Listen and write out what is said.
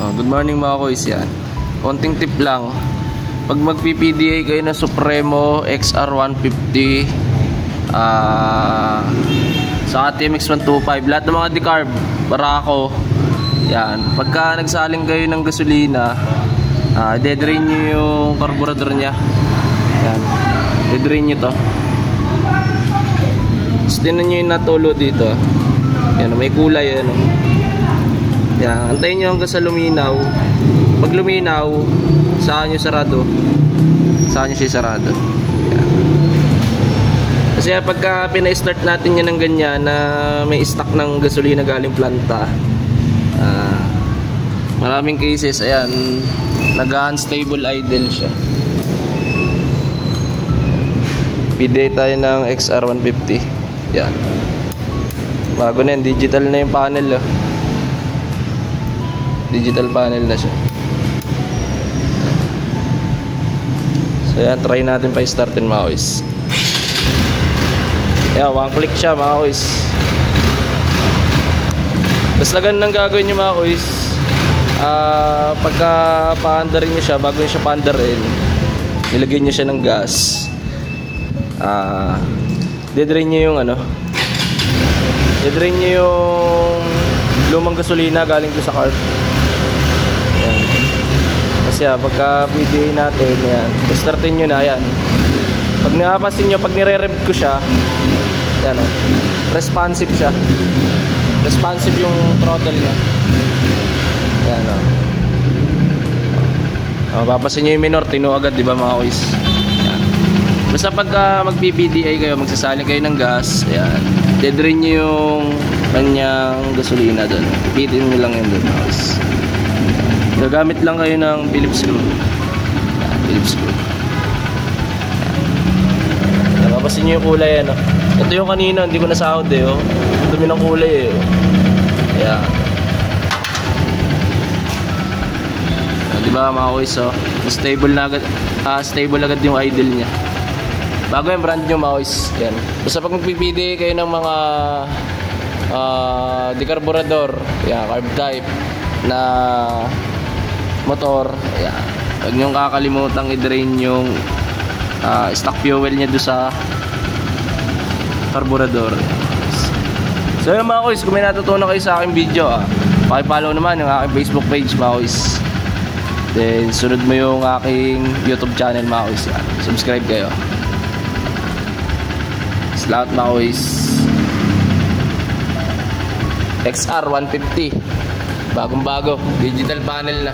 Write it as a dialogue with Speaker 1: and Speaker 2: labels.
Speaker 1: Good morning mga kuys, yan. Konting tip lang. Pag mag-PPDA kayo ng Supremo XR150 sa TMX 125, lahat ng mga decarb, Barako, yan. Pagka nagsaling kayo ng gasolina, dedrain nyo yung carburetor nya. Yan, dedrain nyo to. Tapos tinan nyo yung natulo dito. Yan, may kulay yan. Yan, antayin nyo hanggang sa luminaw. Pag luminaw, saan nyo sarado? Saan nyo siya sarado? Yan. Kasi pagka pina-start natin yan ng ganyan na may stock ng gasolina galing planta, maraming cases, ayan, nag-unstable idle siya. PDA tayo ng XR150. Yan. Bago na yan, digital na yung panel. Digital panel na siya. So yan, try natin pa i-startin mga kuys. Yan, one click siya mga kuys. Basta ganun ang gagawin nyo mga kuys. Pagka pa-underin nyo siya, bago nyo siya pa-underin, nilagyan nyo siya ng gas. Dedrain nyo yung dedrain nyo yung lumang gasolina galing doon sa cart. Yan. Kasi pagka PDA natin, yan, startin nyo na, yan. Pag napapansin nyo, pag nire-rev ko siya, yan, responsive siya. Responsive yung throttle niya. Yan, mapapansin nyo yung minor, tino agad, di ba mga kuys? Yan. Basta pagka mag-PPDA kayo, magsasaling kayo ng gas, yan, dedrain nyo yung kanyang gasolina doon. Ipitin nyo lang yun doon, guys. Gagamit lang kayo ng Phillips screw. Yan, Phillips screw. Napapasin nyo yung kulay, ano. Ito yung kanina, hindi ko nasahod eh, oh. Ang dumi ng kulay eh, oh. Yan. Diba mga kuys, oh. Stable na agad, stable agad yung idle nya. Bago yung brand nyo mga kuys. Yan. Basta pag magpipili kayo ng mga decarburador, yan, carb type na motor, yan, huwag nyo kakalimutan i-drain yung stock fuel nya doon sa carburador. So yun mga kuys, kung may natutunan kayo sa aking video, pakipollow naman yung aking Facebook page mga kuys. Then sunod mo yung aking YouTube channel mga kuys, yan. Subscribe kayo. Salamat mga kuys. XR150, bagong bago, digital panel na.